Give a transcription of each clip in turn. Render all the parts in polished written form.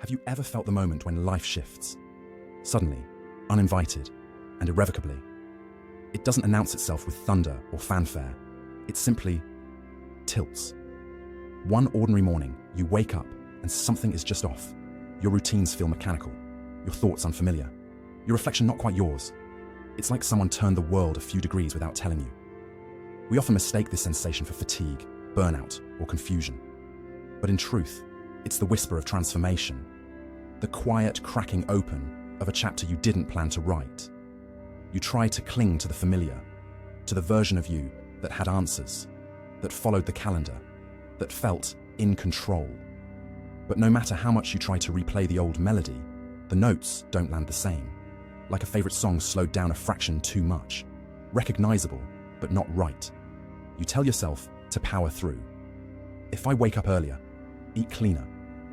Have you ever felt the moment when life shifts? Suddenly, uninvited, and irrevocably. It doesn't announce itself with thunder or fanfare. It simply tilts. One ordinary morning, you wake up and something is just off. Your routines feel mechanical, your thoughts unfamiliar, your reflection not quite yours. It's like someone turned the world a few degrees without telling you. We often mistake this sensation for fatigue, burnout, or confusion. But in truth, it's the whisper of transformation, the quiet cracking open of a chapter you didn't plan to write. You try to cling to the familiar, to the version of you that had answers, that followed the calendar, that felt in control. But no matter how much you try to replay the old melody, the notes don't land the same. Like a favorite song slowed down a fraction too much. Recognizable, but not right. You tell yourself to power through. If I wake up earlier, eat cleaner,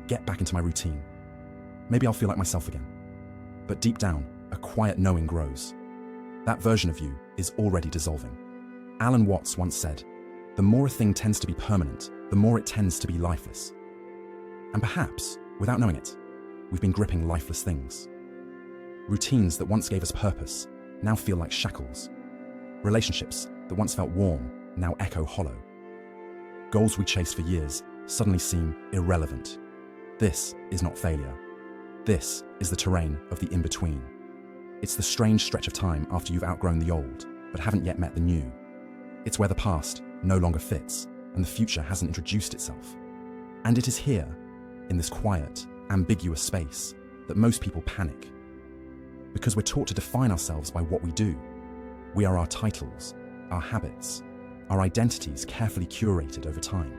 get back into my routine, maybe I'll feel like myself again. But deep down, a quiet knowing grows. That version of you is already dissolving. Alan Watts once said, "The more a thing tends to be permanent, the more it tends to be lifeless." And perhaps, without knowing it, we've been gripping lifeless things. Routines that once gave us purpose now feel like shackles. Relationships that once felt warm now echo hollow. Goals we chased for years suddenly seem irrelevant. This is not failure. This is the terrain of the in-between. It's the strange stretch of time after you've outgrown the old, but haven't yet met the new. It's where the past no longer fits, and the future hasn't introduced itself. And it is here, in this quiet, ambiguous space, that most people panic. Because we're taught to define ourselves by what we do. We are our titles, our habits, our identities carefully curated over time.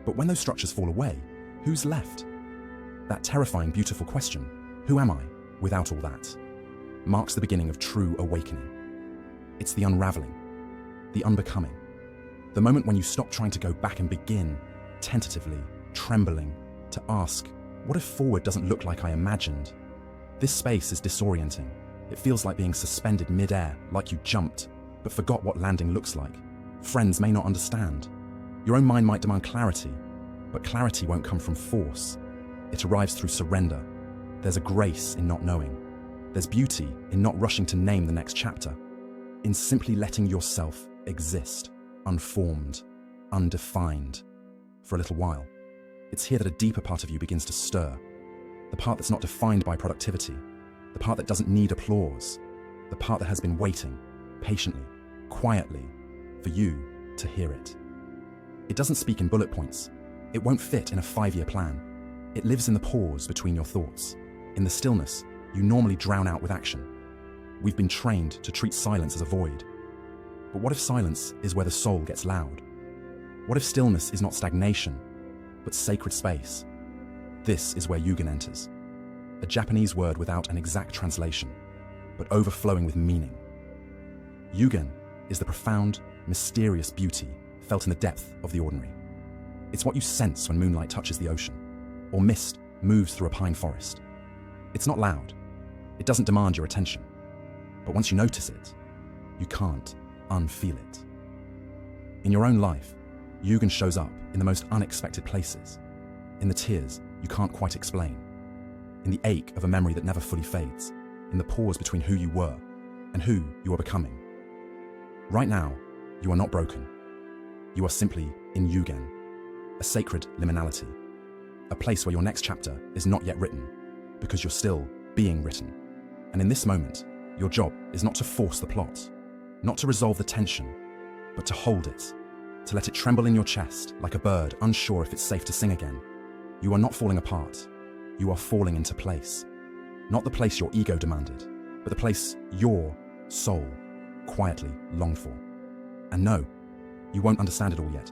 But when those structures fall away, who's left? That terrifying, beautiful question, who am I without all that, marks the beginning of true awakening. It's the unraveling, the unbecoming, the moment when you stop trying to go back and begin, tentatively, trembling, to ask, what if forward doesn't look like I imagined? This space is disorienting. It feels like being suspended mid-air, like you jumped, but forgot what landing looks like. Friends may not understand. Your own mind might demand clarity, but clarity won't come from force. It arrives through surrender. There's a grace in not knowing. There's beauty in not rushing to name the next chapter, in simply letting yourself exist, unformed, undefined, for a little while. It's here that a deeper part of you begins to stir, the part that's not defined by productivity, the part that doesn't need applause, the part that has been waiting, patiently, quietly, for you to hear it. It doesn't speak in bullet points. It won't fit in a 5-year plan. It lives in the pause between your thoughts, in the stillness you normally drown out with action. We've been trained to treat silence as a void. But what if silence is where the soul gets loud? What if stillness is not stagnation, but sacred space? This is where yugen enters, a Japanese word without an exact translation, but overflowing with meaning. Yugen is the profound, mysterious beauty felt in the depth of the ordinary. It's what you sense when moonlight touches the ocean, or mist moves through a pine forest. It's not loud. It doesn't demand your attention. But once you notice it, you can't unfeel it. In your own life, yugen shows up in the most unexpected places, in the tears you can't quite explain, in the ache of a memory that never fully fades, in the pause between who you were and who you are becoming. Right now, you are not broken. You are simply in yugen, a sacred liminality, a place where your next chapter is not yet written, because you're still being written. And in this moment, your job is not to force the plot, not to resolve the tension, but to hold it, to let it tremble in your chest like a bird unsure if it's safe to sing again. You are not falling apart. You are falling into place. Not the place your ego demanded, but the place your soul quietly longed for. And no, you won't understand it all yet,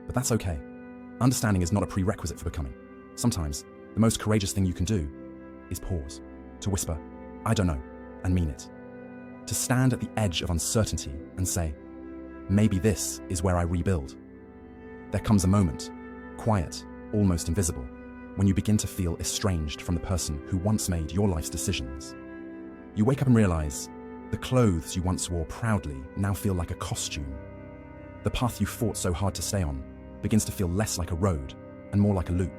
but that's okay. Understanding is not a prerequisite for becoming. Sometimes, the most courageous thing you can do is pause, to whisper, I don't know, and mean it. To stand at the edge of uncertainty and say, maybe this is where I rebuild. There comes a moment, quiet, almost invisible, when you begin to feel estranged from the person who once made your life's decisions. You wake up and realize the clothes you once wore proudly now feel like a costume. The path you fought so hard to stay on begins to feel less like a road and more like a loop.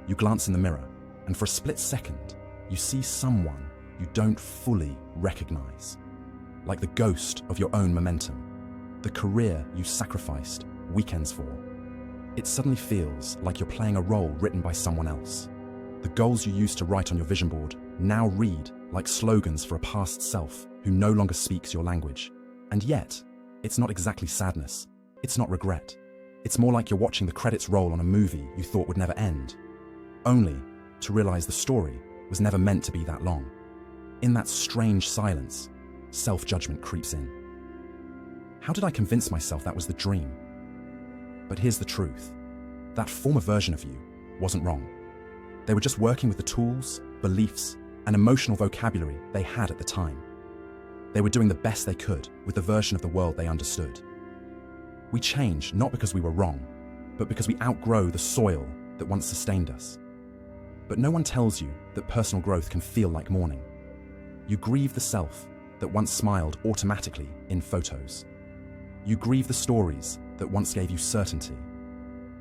You glance in the mirror and for a split second, you see someone you don't fully recognize, like the ghost of your own momentum, the career you sacrificed weekends for. It suddenly feels like you're playing a role written by someone else. The goals you used to write on your vision board now read like slogans for a past self who no longer speaks your language. And yet, it's not exactly sadness. It's not regret. It's more like you're watching the credits roll on a movie you thought would never end, only to realize the story was never meant to be that long. In that strange silence, self-judgment creeps in. How did I convince myself that was the dream? But here's the truth. That former version of you wasn't wrong. They were just working with the tools, beliefs, and emotional vocabulary they had at the time. They were doing the best they could with the version of the world they understood. We change not because we were wrong, but because we outgrow the soil that once sustained us. But no one tells you that personal growth can feel like mourning. You grieve the self that once smiled automatically in photos. You grieve the stories that once gave you certainty.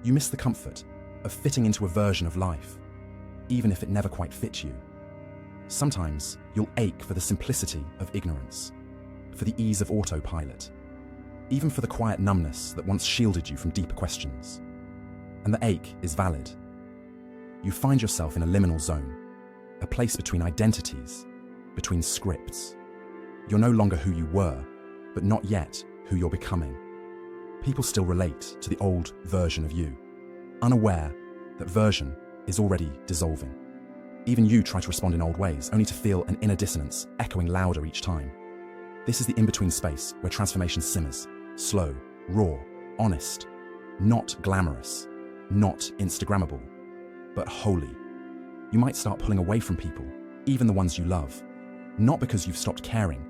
You miss the comfort of fitting into a version of life, even if it never quite fit you. Sometimes you'll ache for the simplicity of ignorance, for the ease of autopilot, even for the quiet numbness that once shielded you from deeper questions. And the ache is valid. You find yourself in a liminal zone, a place between identities, between scripts. You're no longer who you were, but not yet who you're becoming. People still relate to the old version of you, unaware that version is already dissolving. Even you try to respond in old ways, only to feel an inner dissonance echoing louder each time. This is the in-between space where transformation simmers, slow, raw, honest, not glamorous, not Instagrammable, but holy. You might start pulling away from people, even the ones you love, not because you've stopped caring.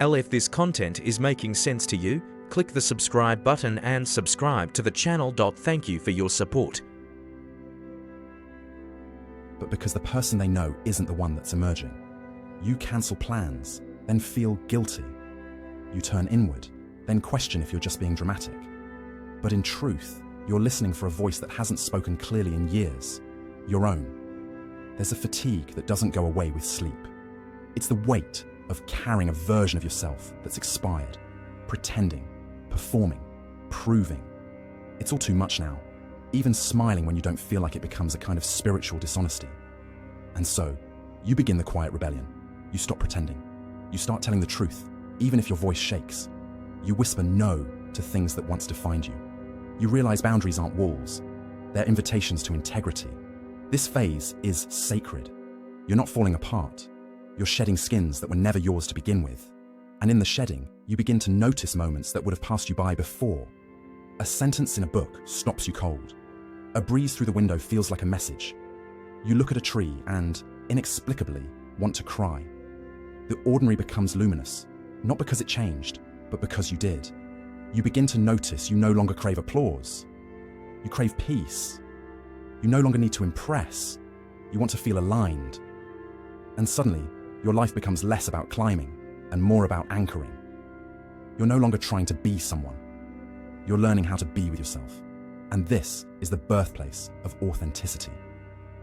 If this content is making sense to you, click the subscribe button and subscribe to the channel. Thank you for your support. But because the person they know isn't the one that's emerging. You cancel plans, then feel guilty. You turn inward, then question if you're just being dramatic. But in truth, you're listening for a voice that hasn't spoken clearly in years, your own. There's a fatigue that doesn't go away with sleep. It's the weight of carrying a version of yourself that's expired, pretending, performing, proving. It's all too much now. Even smiling when you don't feel like it becomes a kind of spiritual dishonesty. And so, you begin the quiet rebellion. You stop pretending. You start telling the truth, even if your voice shakes. You whisper no to things that once defined you. You realize boundaries aren't walls. They're invitations to integrity. This phase is sacred. You're not falling apart. You're shedding skins that were never yours to begin with. And in the shedding, you begin to notice moments that would have passed you by before. A sentence in a book stops you cold. A breeze through the window feels like a message. You look at a tree and, inexplicably, want to cry. The ordinary becomes luminous, not because it changed, but because you did. You begin to notice you no longer crave applause. You crave peace. You no longer need to impress. You want to feel aligned. And suddenly, your life becomes less about climbing and more about anchoring. You're no longer trying to be someone. You're learning how to be with yourself. And this is the birthplace of authenticity.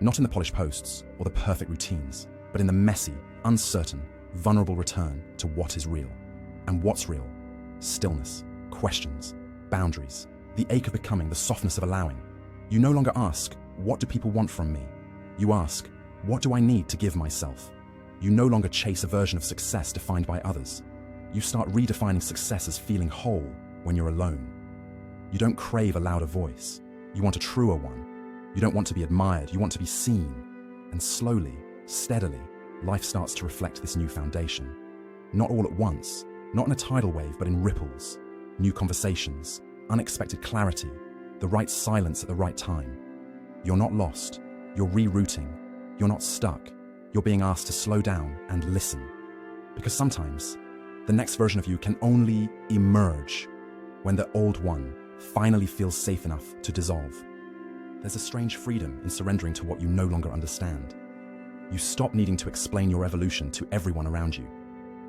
Not in the polished posts or the perfect routines, but in the messy, uncertain, vulnerable return to what is real. And what's real? Stillness, questions, boundaries, the ache of becoming, the softness of allowing. You no longer ask, what do people want from me? You ask, what do I need to give myself? You no longer chase a version of success defined by others. You start redefining success as feeling whole when you're alone. You don't crave a louder voice. You want a truer one. You don't want to be admired. You want to be seen. And slowly, steadily, life starts to reflect this new foundation. Not all at once, not in a tidal wave, but in ripples. New conversations, unexpected clarity, the right silence at the right time. You're not lost. You're rerouting. You're not stuck. You're being asked to slow down and listen. Because sometimes, the next version of you can only emerge when the old one finally feels safe enough to dissolve. There's a strange freedom in surrendering to what you no longer understand. You stop needing to explain your evolution to everyone around you,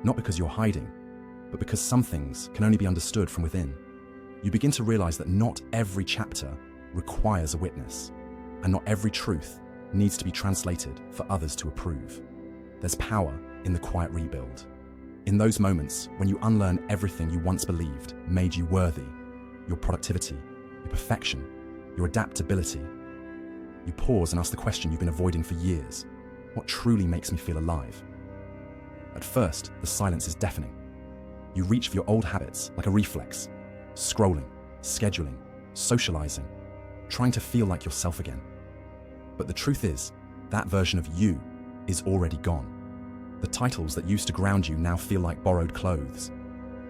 not because you're hiding, but because some things can only be understood from within. You begin to realize that not every chapter requires a witness, and not every truth needs to be translated for others to approve. There's power in the quiet rebuild. In those moments when you unlearn everything you once believed made you worthy, your productivity, your perfection, your adaptability, you pause and ask the question you've been avoiding for years: what truly makes me feel alive? At first, the silence is deafening. You reach for your old habits like a reflex, scrolling, scheduling, socializing, trying to feel like yourself again. But the truth is, that version of you is already gone. The titles that used to ground you now feel like borrowed clothes.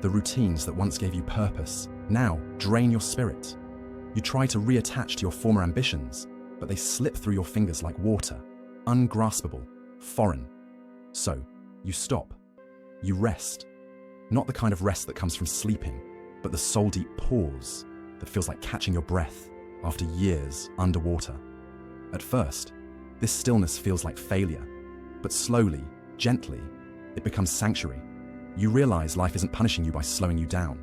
The routines that once gave you purpose now drain your spirit. You try to reattach to your former ambitions, but they slip through your fingers like water, ungraspable, foreign. So, you stop. You rest. Not the kind of rest that comes from sleeping, but the soul-deep pause that feels like catching your breath after years underwater. At first, this stillness feels like failure, but slowly, gently, it becomes sanctuary. You realize life isn't punishing you by slowing you down.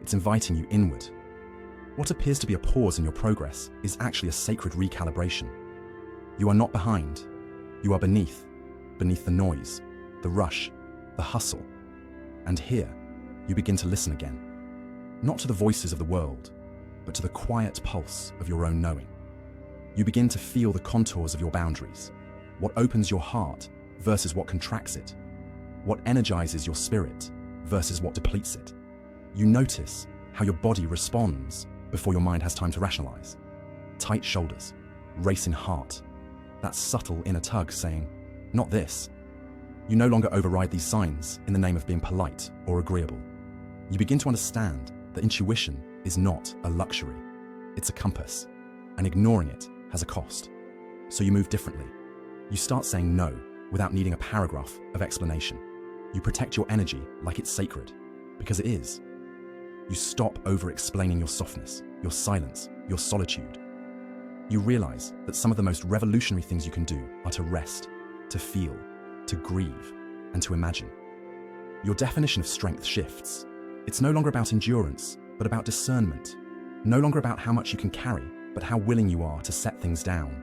It's inviting you inward. What appears to be a pause in your progress is actually a sacred recalibration. You are not behind. You are beneath the noise, the rush, the hustle. And here, you begin to listen again. Not to the voices of the world, but to the quiet pulse of your own knowing. You begin to feel the contours of your boundaries, what opens your heart versus what contracts it, what energizes your spirit versus what depletes it. You notice how your body responds before your mind has time to rationalize. Tight shoulders, racing heart, that subtle inner tug saying, "Not this." You no longer override these signs in the name of being polite or agreeable. You begin to understand that intuition is not a luxury, it's a compass, and ignoring it has a cost. So you move differently. You start saying no without needing a paragraph of explanation. You protect your energy like it's sacred, because it is. You stop over-explaining your softness, your silence, your solitude. You realize that some of the most revolutionary things you can do are to rest, to feel, to grieve, and to imagine. Your definition of strength shifts. It's no longer about endurance, but about discernment. No longer about how much you can carry, but how willing you are to set things down.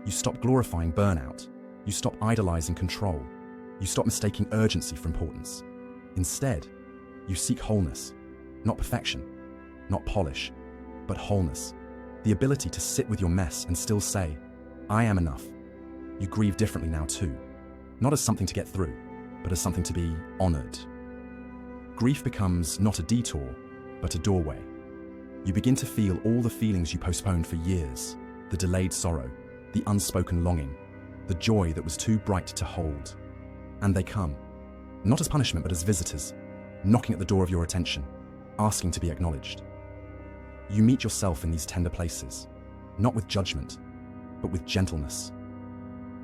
You stop glorifying burnout. You stop idolizing control. You stop mistaking urgency for importance. Instead, you seek wholeness, not perfection, not polish, but wholeness. The ability to sit with your mess and still say, "I am enough." You grieve differently now too, not as something to get through, but as something to be honored. Grief becomes not a detour, but a doorway. You begin to feel all the feelings you postponed for years, the delayed sorrow, the unspoken longing, the joy that was too bright to hold. And they come, not as punishment, but as visitors, knocking at the door of your attention, asking to be acknowledged. You meet yourself in these tender places, not with judgment, but with gentleness.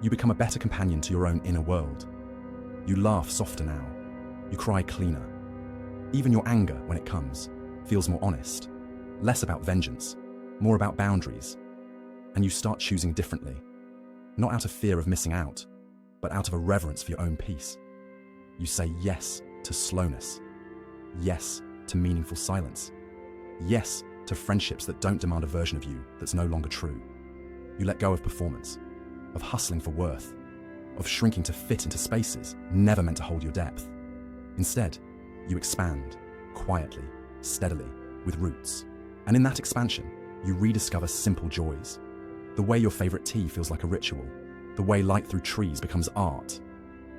You become a better companion to your own inner world. You laugh softer now. You cry cleaner. Even your anger, when it comes, feels more honest, less about vengeance, more about boundaries. And you start choosing differently, not out of fear of missing out, but out of a reverence for your own peace. You say yes to slowness, yes to meaningful silence, yes to friendships that don't demand a version of you that's no longer true. You let go of performance, of hustling for worth, of shrinking to fit into spaces never meant to hold your depth. Instead, you expand, quietly, steadily, with roots. And in that expansion, you rediscover simple joys. The way your favorite tea feels like a ritual, the way light through trees becomes art,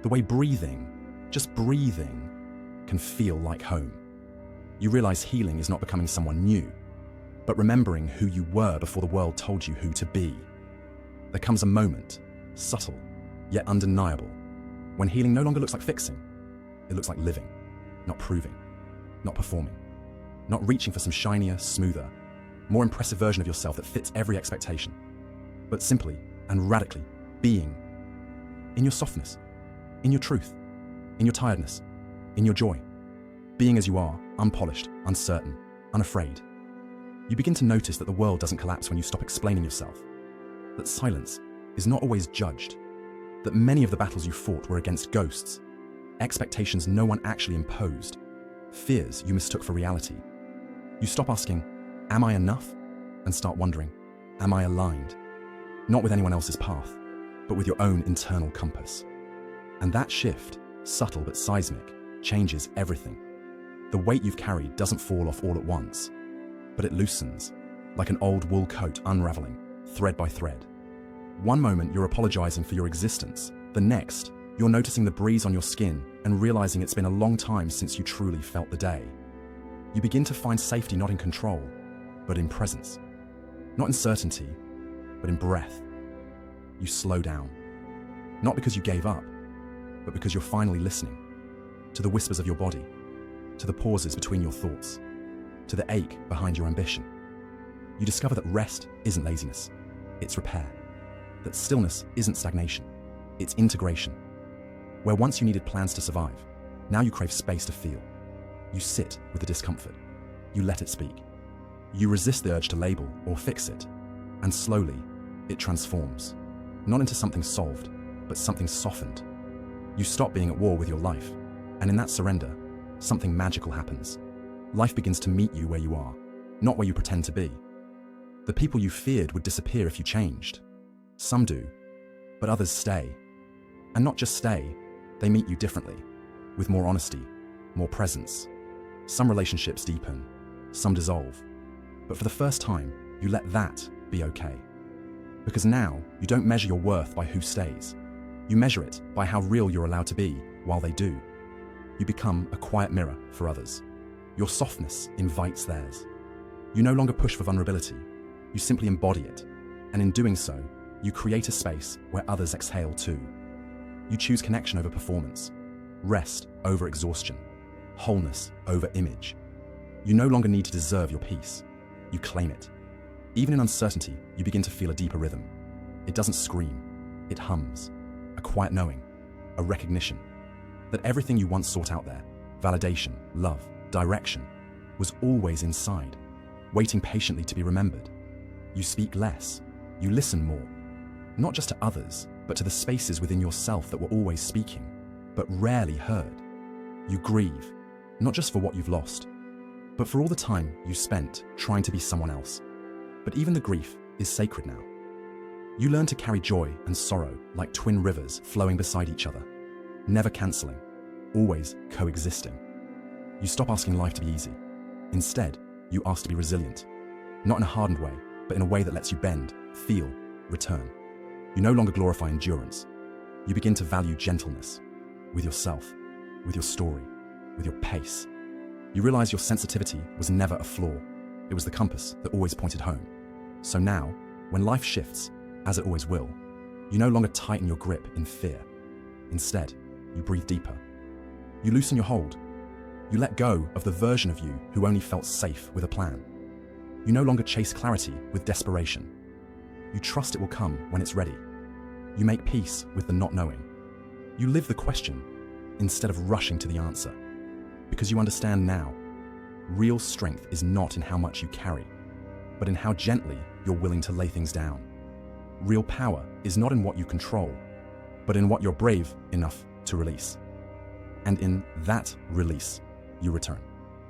the way breathing, just breathing, can feel like home. You realize healing is not becoming someone new, but remembering who you were before the world told you who to be. There comes a moment, subtle, yet undeniable, when healing no longer looks like fixing. It looks like living, not proving, not performing, not reaching for some shinier, smoother, more impressive version of yourself that fits every expectation, but simply and radically being in your softness, in your truth, in your tiredness, in your joy. Being as you are, unpolished, uncertain, unafraid. You begin to notice that the world doesn't collapse when you stop explaining yourself, that silence is not always judged, that many of the battles you fought were against ghosts, expectations no one actually imposed, fears you mistook for reality. You stop asking, "Am I enough?" and start wondering, "Am I aligned?" Not with anyone else's path, but with your own internal compass. And that shift, subtle but seismic, changes everything. The weight you've carried doesn't fall off all at once, but it loosens, like an old wool coat unraveling, thread by thread. One moment you're apologizing for your existence, the next, you're noticing the breeze on your skin and realizing it's been a long time since you truly felt the day. You begin to find safety not in control, but in presence. Not in certainty, but in breath. You slow down. Not because you gave up, but because you're finally listening to the whispers of your body, to the pauses between your thoughts, to the ache behind your ambition. You discover that rest isn't laziness, it's repair. That stillness isn't stagnation, it's integration. Where once you needed plans to survive, now you crave space to feel. You sit with the discomfort. You let it speak. You resist the urge to label or fix it, and slowly, it transforms. Not into something solved, but something softened. You stop being at war with your life, and in that surrender, something magical happens. Life begins to meet you where you are, not where you pretend to be. The people you feared would disappear if you changed. Some do, but others stay. And not just stay, they meet you differently, with more honesty, more presence. Some relationships deepen, some dissolve. But for the first time, you let that be okay. Because now, you don't measure your worth by who stays. You measure it by how real you're allowed to be while they do. You become a quiet mirror for others. Your softness invites theirs. You no longer push for vulnerability. You simply embody it. And in doing so, you create a space where others exhale too. You choose connection over performance, rest over exhaustion, wholeness over image. You no longer need to deserve your peace. You claim it. Even in uncertainty, you begin to feel a deeper rhythm. It doesn't scream, it hums. A quiet knowing, a recognition that everything you once sought out there, validation, love, direction, was always inside, waiting patiently to be remembered. You speak less, you listen more, not just to others, but to the spaces within yourself that were always speaking, but rarely heard. You grieve, not just for what you've lost, but for all the time you spent trying to be someone else. But even the grief is sacred now. You learn to carry joy and sorrow like twin rivers flowing beside each other, never cancelling, always coexisting. You stop asking life to be easy. Instead, you ask to be resilient, not in a hardened way, but in a way that lets you bend, feel, return. You no longer glorify endurance. You begin to value gentleness with yourself, with your story, with your pace. You realize your sensitivity was never a flaw. It was the compass that always pointed home. So now, when life shifts, as it always will, you no longer tighten your grip in fear. Instead, you breathe deeper. You loosen your hold. You let go of the version of you who only felt safe with a plan. You no longer chase clarity with desperation. You trust it will come when it's ready. You make peace with the not knowing. You live the question instead of rushing to the answer. Because you understand now, real strength is not in how much you carry, but in how gently you're willing to lay things down. Real power is not in what you control, but in what you're brave enough to release. And in that release, you return,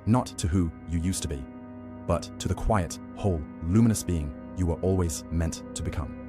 not to who you used to be, but to the quiet, whole, luminous being you were always meant to become.